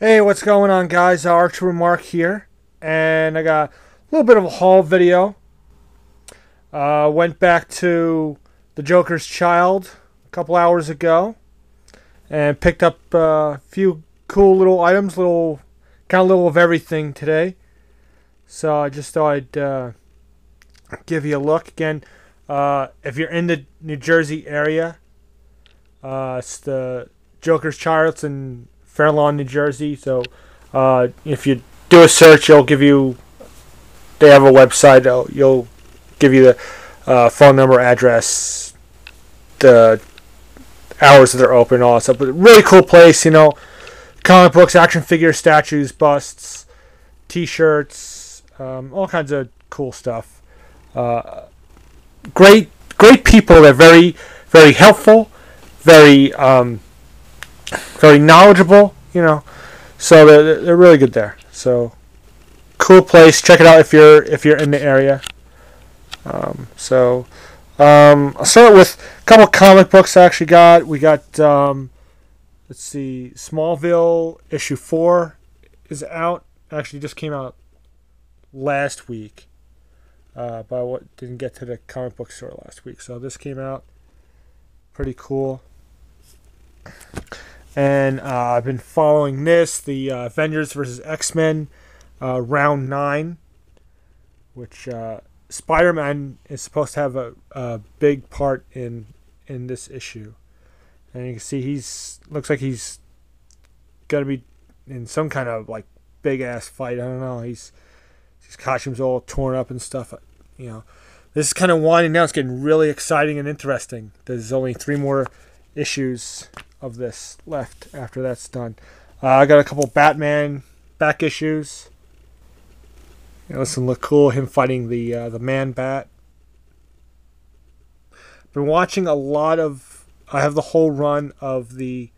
Hey, what's going on, guys? Archer Remark here, and I got a little bit of a haul video. Went back to the Joker's Child a couple hours ago, and picked up a few cool little items, kind of little of everything today. So I just thought I'd give you a look again. If you're in the New Jersey area, it's the Joker's Child. It's in Fair Lawn, New Jersey. So if you do a search, it'll give you. They have a website. You'll give you the phone number, address, the hours that they're open, all that stuff. But a really cool place, Comic books, action figures, statues, busts, T-shirts, all kinds of cool stuff. Great people. They're very, very helpful, very knowledgeable, So they're really good there. So cool place. Check it out if you're in the area. I'll start with a couple of comic books I actually got. We got let's see, Smallville issue 4 is out. Actually, just came out last week. But I didn't get to the comic book store last week, so this came out. Pretty cool. And I've been following the Avengers vs. X-Men round 9, which Spider-Man is supposed to have a big part in this issue. And you can see looks like he's gonna be in some kind of like big ass fight. I don't know. His costume's all torn up and stuff. This is kind of winding down. It's getting really exciting and interesting. There's only 3 more issues of this left after that's done. I got a couple Batman back issues. This one look cool. Him fighting the Man Bat. Been watching a lot of. I have the whole run of the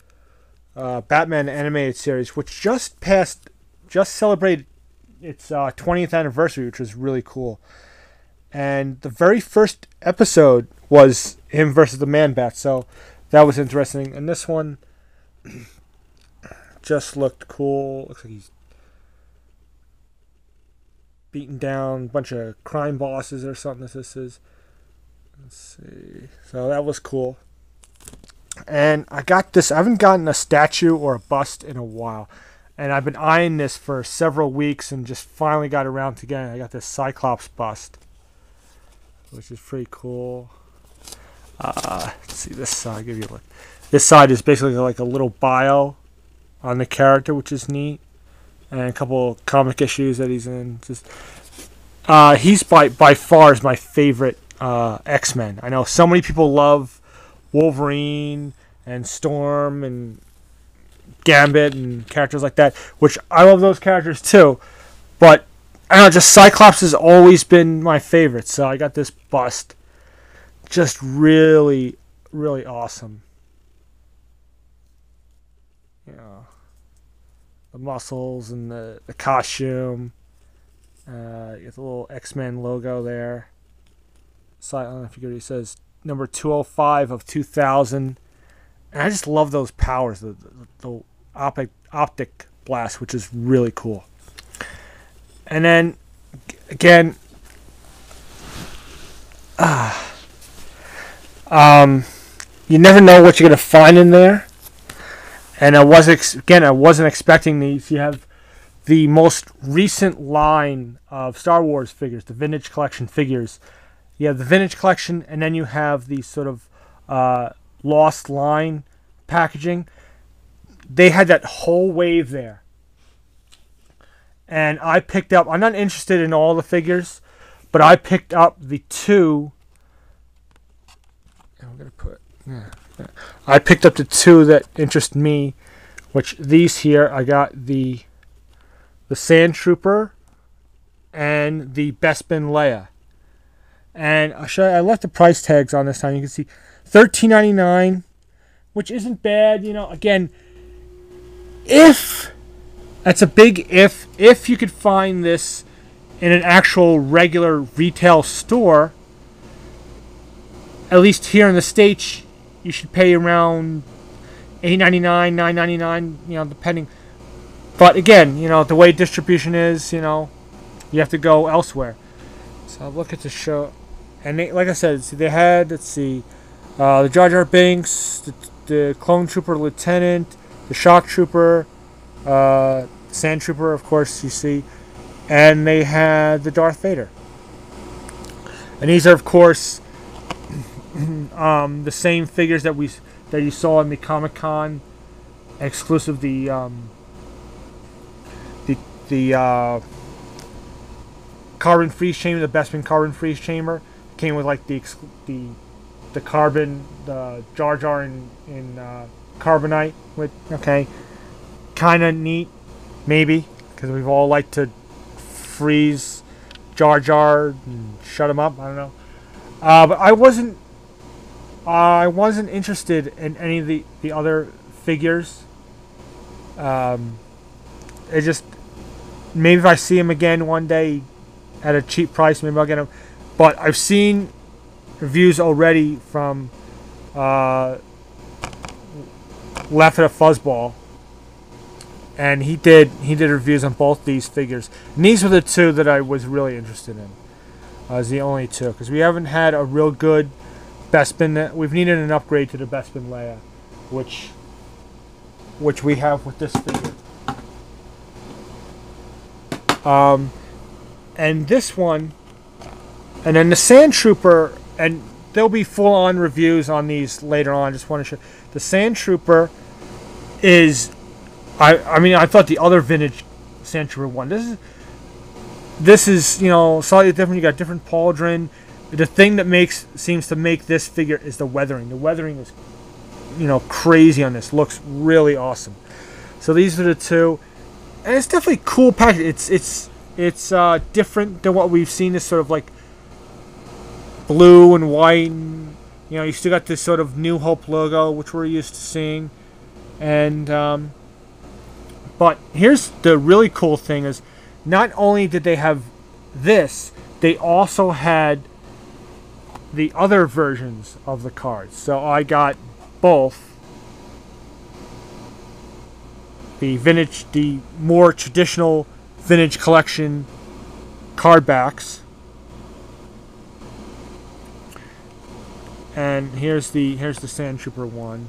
Batman animated series, which just celebrated its 20th anniversary, which was really cool. And the very first episode was him versus the Man Bat, so that was interesting. And this one just looked cool. Looks like he's beating down a bunch of crime bosses or something. This is. Let's see. So that was cool. And I got this. I haven't gotten a statue or a bust in a while. And I've been eyeing this for several weeks and just finally got around to getting it. I got this Cyclops bust, which is pretty cool. Let's see this side. I'll give you a look. This side is basically like a little bio on the character, which is neat, and a couple comic issues that he's in. He's by far is my favorite X-Men. I know so many people love Wolverine and Storm and Gambit and characters like that, which I love those characters too. But I don't know, just Cyclops has always been my favorite. So I got this bust. Just really, really awesome. The muscles and the costume. You got the little X-Men logo there. So I don't know if you can read it. It says number 205 of 2000. And I just love those powers. The optic blast, which is really cool. And then, again, you never know what you're going to find in there. And I wasn't expecting these. You have the most recent line of Star Wars figures, the Vintage Collection figures. You have the Vintage Collection, and then you have the sort of Lost Line packaging. They had that whole wave there. And I picked up, I'm not interested in all the figures, but I picked up the 2. I'm going to put, I picked up the 2 that interest me, which these here, I got the Sand Trooper and the Bespin Leia. And I left the price tags on this time. You can see $13.99, which isn't bad. Again, that's a big if you could find this in an actual regular retail store, at least here in the States, you should pay around $8.99, $9.99, depending. But again, the way distribution is, you have to go elsewhere. So look at the show, and like I said, they had, let's see, the Jar Jar Binks, the Clone Trooper Lieutenant, the Shock Trooper, Sand Trooper, of course, you see, and they had the Darth Vader. And these are, of course, the same figures that you saw in the Comic-Con exclusive, the carbon freeze chamber, the Bespin carbon freeze chamber. Came with like the carbon, the Jar Jar in carbonite. With kind of neat, maybe, because we've all liked to freeze Jar Jar and shut him up. I don't know, but I wasn't interested in any of the other figures. It just, maybe if I see him again one day at a cheap price, maybe I'll get him. But I've seen reviews already from Laugh at a Fuzzball, and he did reviews on both these figures. And these were the two that I was really interested in. As the only two, because we haven't had a real good Bespin. We've needed an upgrade to the Bespin Leia, which we have with this figure. And this one, and then the Sand Trooper, and there'll be full-on reviews on these later on. I just want to show the Sand Trooper is, I mean, I thought the other vintage Sand Trooper one. This is slightly different. You got different pauldron. The thing that seems to make this figure is the weathering. The weathering is crazy on this. Looks really awesome. So these are the two, and it's definitely a cool package. It's different than what we've seen. This sort of like blue and white, and you still got this sort of New Hope logo, which we're used to seeing. And but here's the really cool thing: is not only did they have this, they also had the other versions of the cards. So I got both the vintage, the more traditional vintage collection card backs, and here's the Sand Trooper one.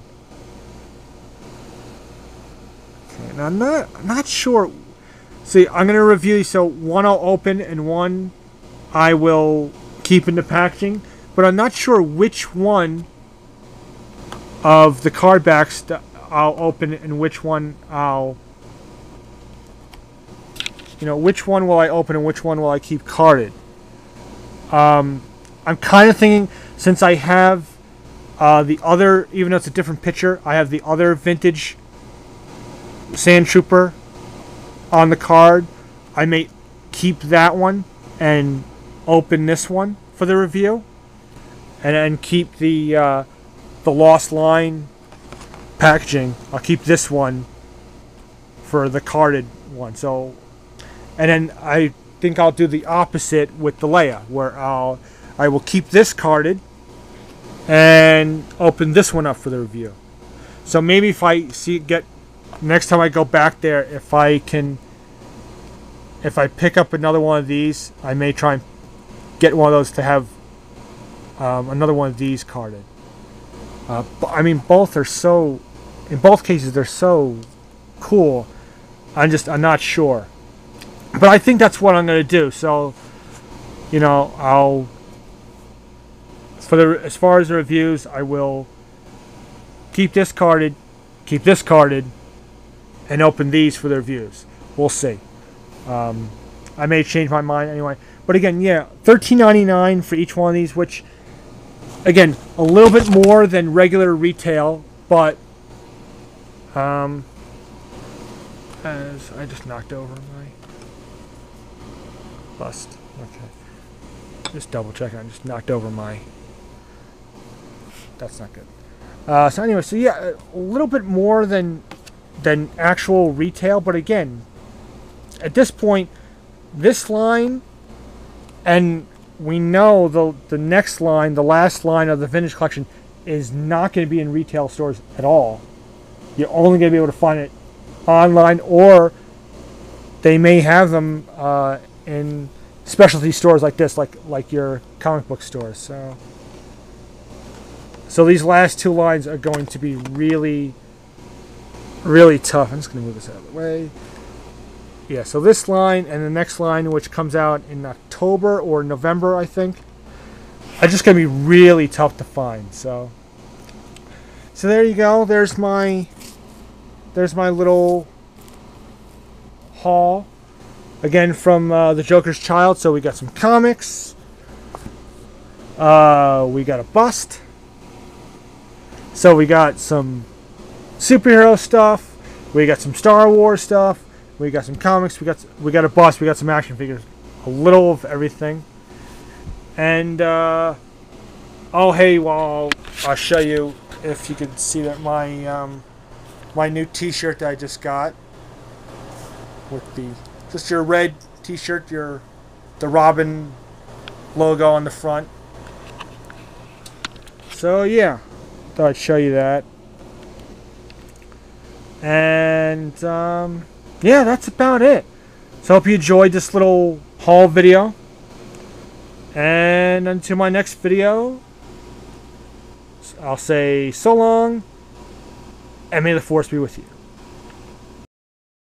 Okay, now I'm not sure. See, I'm gonna review these. So one I'll open and one I will keep in the packaging, but I'm not sure which one of the card backs that I'll open and which one which one will I open and which one will I keep carded. I'm kind of thinking, since I have the other, even though it's a different picture, I have the other vintage Sand Trooper on the card. I may keep that one and open this one for the review, and then keep the Lost Line packaging. I'll keep this one for the carded one. So, and then I think I'll do the opposite with the Leia, where I will keep this carded and open this one up for the review. So maybe if I next time I go back there, if I pick up another one of these, I may try and get one of those to have another one of these carded. I mean, both are so, in both cases, they're so cool. I'm not sure. But I think that's what I'm going to do. So, I'll, as far as the reviews, I will keep this carded, and open these for the reviews. We'll see. I may change my mind anyway. But again, yeah, $13.99 for each one of these, which, again, a little bit more than regular retail, but as I just knocked over my bust. Okay. Just double checking. I just knocked over my... That's not good. So anyway, so yeah, a little bit more than actual retail, but again, at this point, this line, and we know the next line, the last line of the vintage collection, is not going to be in retail stores at all. You're only going to be able to find it online or they may have them in specialty stores like this, like your comic book stores. So these last two lines are going to be really, really tough. I'm just going to move this out of the way. Yeah, so this line and the next line, which comes out in October or November, I think, are just going to be really tough to find. So there you go. There's my little haul. Again, from the Joker's Child. So we got some comics. We got a bust. So we got some superhero stuff. We got some Star Wars stuff. We got some comics. We got a bust. We got some action figures. A little of everything. And oh hey, well I'll show you if you can see that my new T-shirt that I just got with just your red T-shirt, the Robin logo on the front. So yeah, thought I'd show you that. And yeah, that's about it. So I hope you enjoyed this little haul video. And until my next video, I'll say so long, and may the force be with you.